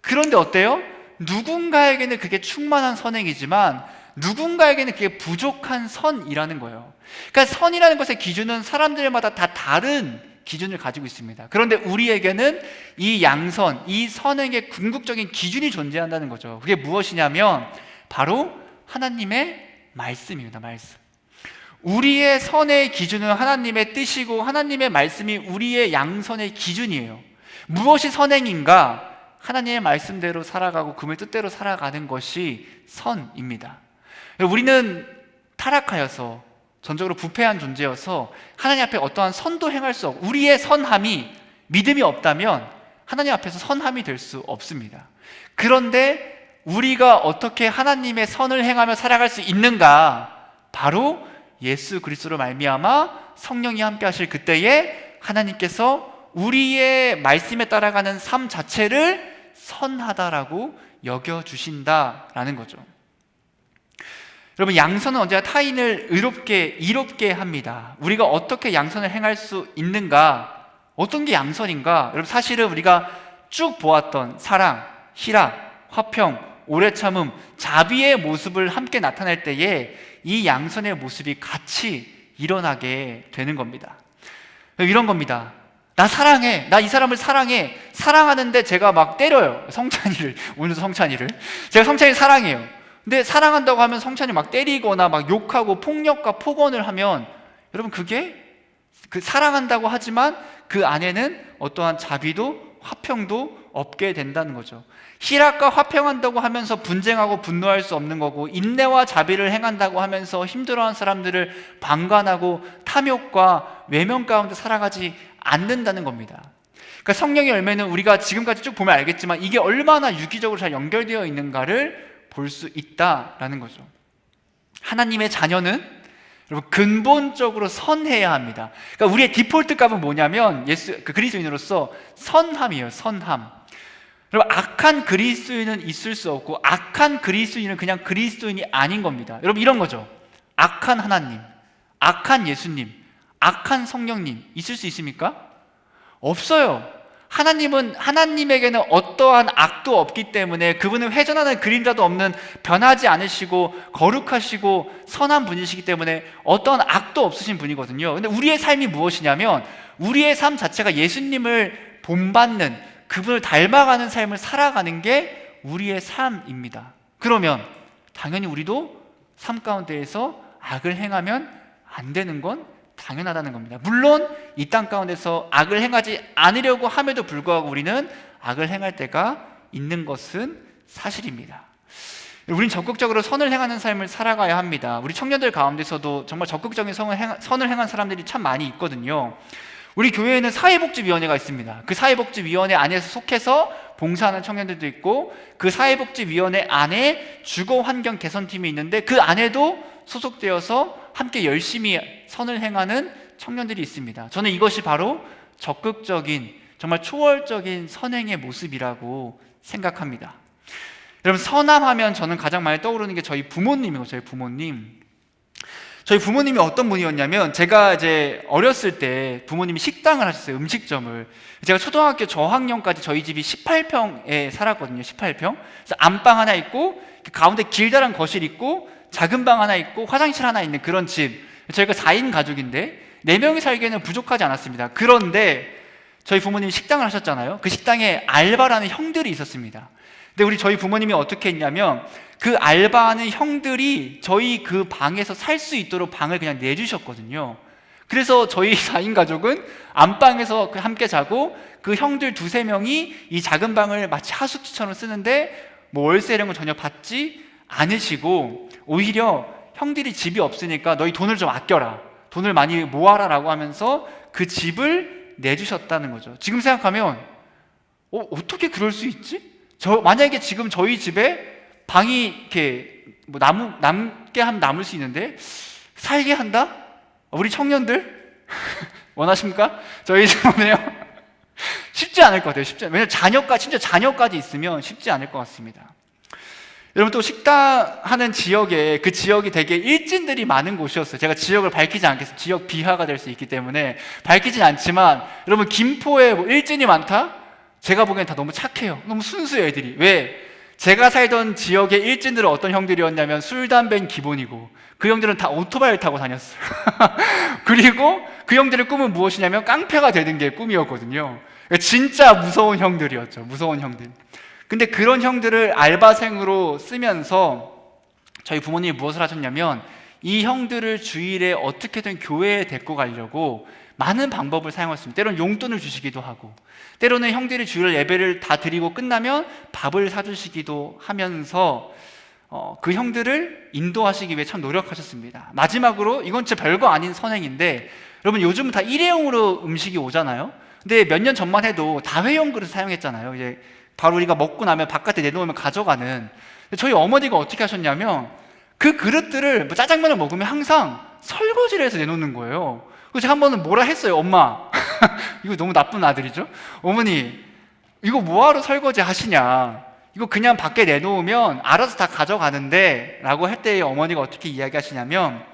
그런데 어때요? 누군가에게는 그게 충만한 선행이지만 누군가에게는 그게 부족한 선이라는 거예요. 그러니까 선이라는 것의 기준은 사람들마다 다 다른 기준을 가지고 있습니다. 그런데 우리에게는 이 양선, 이 선행의 궁극적인 기준이 존재한다는 거죠. 그게 무엇이냐면 바로 하나님의 말씀입니다. 말씀. 우리의 선의 기준은 하나님의 뜻이고 하나님의 말씀이 우리의 양선의 기준이에요. 무엇이 선행인가? 하나님의 말씀대로 살아가고 그분의 뜻대로 살아가는 것이 선입니다. 우리는 타락하여서 전적으로 부패한 존재여서 하나님 앞에 어떠한 선도 행할 수 없고, 우리의 선함이 믿음이 없다면 하나님 앞에서 선함이 될 수 없습니다. 그런데 우리가 어떻게 하나님의 선을 행하며 살아갈 수 있는가? 바로 예수 그리스도로 말미암아 성령이 함께 하실 그때에 하나님께서 우리의 말씀에 따라가는 삶 자체를 선하다라고 여겨주신다라는 거죠. 여러분, 양선은 언제나 타인을 이롭게 합니다. 우리가 어떻게 양선을 행할 수 있는가? 어떤 게 양선인가? 여러분, 사실은 우리가 쭉 보았던 사랑, 희락, 화평, 오래 참음, 자비의 모습을 함께 나타낼 때에 이 양선의 모습이 같이 일어나게 되는 겁니다. 이런 겁니다. 나 사랑해. 나 이 사람을 사랑해. 사랑하는데 제가 막 때려요. 성찬이를. 오늘도 성찬이를. 제가 성찬이를 사랑해요. 근데 사랑한다고 하면 성찬이 막 때리거나 막 욕하고 폭력과 폭언을 하면 여러분, 그게 그 사랑한다고 하지만 그 안에는 어떠한 자비도 화평도 없게 된다는 거죠. 희락과 화평한다고 하면서 분쟁하고 분노할 수 없는 거고, 인내와 자비를 행한다고 하면서 힘들어하는 사람들을 방관하고 탐욕과 외면 가운데 살아가지 않는다는 겁니다. 그러니까 성령의 열매는 우리가 지금까지 쭉 보면 알겠지만 이게 얼마나 유기적으로 잘 연결되어 있는가를 볼 수 있다라는 거죠. 하나님의 자녀는 여러분 근본적으로 선해야 합니다. 그러니까 우리의 디폴트 값은 뭐냐면 그리스도인으로서 선함이에요. 선함. 여러분, 악한 그리스도인은 있을 수 없고 악한 그리스도인은 그냥 그리스도인이 아닌 겁니다. 여러분, 이런 거죠. 악한 하나님, 악한 예수님, 악한 성령님 있을 수 있습니까? 없어요. 하나님에게는 어떠한 악도 없기 때문에 그분은 회전하는 그림자도 없는, 변하지 않으시고 거룩하시고 선한 분이시기 때문에 어떠한 악도 없으신 분이거든요. 근데 우리의 삶이 무엇이냐면 우리의 삶 자체가 예수님을 본받는, 그분을 닮아가는 삶을 살아가는 게 우리의 삶입니다. 그러면 당연히 우리도 삶 가운데에서 악을 행하면 안 되는 건 당연하다는 겁니다. 물론 이 땅 가운데서 악을 행하지 않으려고 함에도 불구하고 우리는 악을 행할 때가 있는 것은 사실입니다. 우리는 적극적으로 선을 행하는 삶을 살아가야 합니다. 우리 청년들 가운데서도 정말 적극적인 선을 행한 사람들이 참 많이 있거든요. 우리 교회에는 사회복지위원회가 있습니다. 그 사회복지위원회 안에서 속해서 봉사하는 청년들도 있고, 그 사회복지위원회 안에 주거환경 개선팀이 있는데 그 안에도 소속되어서 함께 열심히 선을 행하는 청년들이 있습니다. 저는 이것이 바로 적극적인, 정말 초월적인 선행의 모습이라고 생각합니다. 여러분, 선함하면 저는 가장 많이 떠오르는 게 저희 부모님이고, 저희 부모님이 어떤 분이었냐면, 제가 이제 어렸을 때 부모님이 식당을 하셨어요. 음식점을. 제가 초등학교 저학년까지 저희 집이 18평에 살았거든요. 18평. 그래서 안방 하나 있고 가운데 길다란 거실 있고 작은 방 하나 있고 화장실 하나 있는 그런 집. 저희가 4인 가족인데 4명이 살기에는 부족하지 않았습니다. 그런데 저희 부모님이 식당을 하셨잖아요. 그 식당에 알바라는 형들이 있었습니다. 근데 저희 부모님이 어떻게 했냐면 그 알바하는 형들이 저희 그 방에서 살 수 있도록 방을 그냥 내주셨거든요. 그래서 저희 4인 가족은 안방에서 함께 자고, 그 형들 2-3명이 이 작은 방을 마치 하숙집처럼 쓰는데 뭐 월세 이런 건 전혀 받지 않으시고, 오히려 형들이 집이 없으니까 너희 돈을 좀 아껴라, 돈을 많이 모아라 라고 하면서 그 집을 내주셨다는 거죠. 지금 생각하면 어떻게 그럴 수 있지? 만약에 지금 저희 집에 방이 이렇게 뭐 남게 하면 남을 수 있는데 살게 한다? 우리 청년들 원하십니까? 저희 집은요 쉽지 않을 것 같아요. 왜냐면 심지어 자녀까지 있으면 쉽지 않을 것 같습니다. 여러분, 또 식당 하는 지역에, 그 지역이 되게 일진들이 많은 곳이었어요. 제가 지역을 밝히지 않겠습니다. 지역 비하가 될 수 있기 때문에 밝히진 않지만, 여러분, 김포에 뭐 일진이 많다? 제가 보기엔 다 너무 착해요. 너무 순수해요, 애들이. 왜? 제가 살던 지역의 일진들은 어떤 형들이었냐면 술, 담배는 기본이고 그 형들은 다 오토바이를 타고 다녔어요. 그리고 그 형들의 꿈은 무엇이냐면 깡패가 되는 게 꿈이었거든요. 진짜 무서운 형들이었죠. 무서운 형들. 근데 그런 형들을 알바생으로 쓰면서 저희 부모님이 무엇을 하셨냐면 이 형들을 주일에 어떻게든 교회에 데리고 가려고 많은 방법을 사용했습니다. 때로는 용돈을 주시기도 하고, 때로는 형들이 주일 예배를 다 드리고 끝나면 밥을 사주시기도 하면서 그 형들을 인도하시기 위해 참 노력하셨습니다. 마지막으로, 이건 진짜 별거 아닌 선행인데, 여러분 요즘은 다 일회용으로 음식이 오잖아요. 근데 몇 년 전만 해도 다회용 그릇 사용했잖아요. 이제 바로 우리가 먹고 나면 바깥에 내놓으면 가져가는. 저희 어머니가 어떻게 하셨냐면 그 그릇들을 짜장면을 먹으면 항상 설거지를 해서 내놓는 거예요. 그래서 제가 한 번은 뭐라 했어요. 엄마, 이거 너무 나쁜 아들이죠? 어머니, 이거 뭐하러 설거지 하시냐, 이거 그냥 밖에 내놓으면 알아서 다 가져가는데 라고 할 때에 어머니가 어떻게 이야기하시냐면,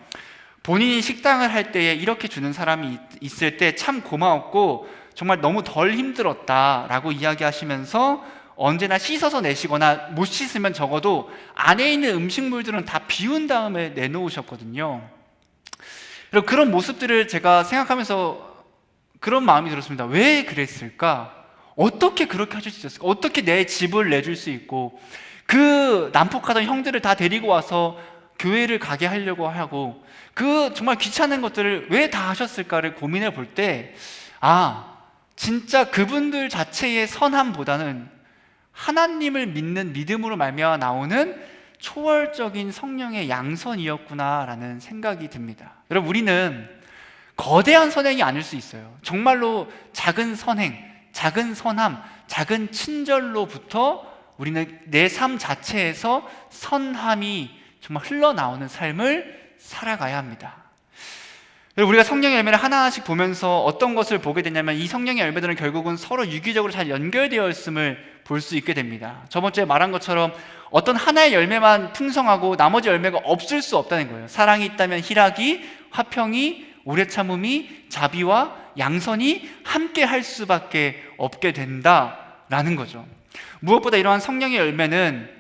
본인이 식당을 할 때에 이렇게 주는 사람이 있을 때 참 고마웠고 정말 너무 덜 힘들었다 라고 이야기하시면서 언제나 씻어서 내시거나 못 씻으면 적어도 안에 있는 음식물들은 다 비운 다음에 내놓으셨거든요. 그리고 그런 모습들을 제가 생각하면서 그런 마음이 들었습니다. 왜 그랬을까? 어떻게 그렇게 하실 수 있었을까? 어떻게 내 집을 내줄 수 있고 그 난폭하던 형들을 다 데리고 와서 교회를 가게 하려고 하고 그 정말 귀찮은 것들을 왜 다 하셨을까를 고민해 볼 때, 진짜 그분들 자체의 선함보다는 하나님을 믿는 믿음으로 말미암아 나오는 초월적인 성령의 양선이었구나라는 생각이 듭니다. 여러분, 우리는 거대한 선행이 아닐 수 있어요. 정말로 작은 선행, 작은 선함, 작은 친절로부터 우리는 내 삶 자체에서 선함이 정말 흘러나오는 삶을 살아가야 합니다. 우리가 성령의 열매를 하나하나씩 보면서 어떤 것을 보게 되냐면, 이 성령의 열매들은 결국은 서로 유기적으로 잘 연결되어 있음을 볼 수 있게 됩니다. 저번 주에 말한 것처럼 어떤 하나의 열매만 풍성하고 나머지 열매가 없을 수 없다는 거예요. 사랑이 있다면 희락이, 화평이, 오래 참음이, 자비와 양선이 함께 할 수밖에 없게 된다라는 거죠. 무엇보다 이러한 성령의 열매는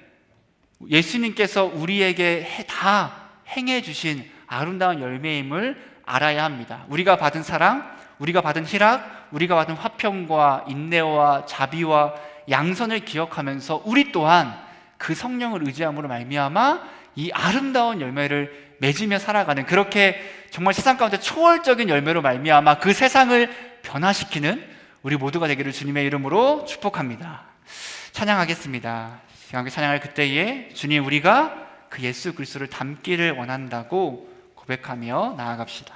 예수님께서 우리에게 다 행해 주신 아름다운 열매임을 알아야 합니다. 우리가 받은 사랑, 우리가 받은 희락, 우리가 받은 화평과 인내와 자비와 양선을 기억하면서 우리 또한 그 성령을 의지함으로 말미암아 이 아름다운 열매를 맺으며 살아가는, 그렇게 정말 세상 가운데 초월적인 열매로 말미암아 그 세상을 변화시키는 우리 모두가 되기를 주님의 이름으로 축복합니다. 찬양하겠습니다. 함께 찬양할 그때에 주님, 우리가 그 예수 그리스도를 닮기를 원한다고 고백하며 나아갑시다.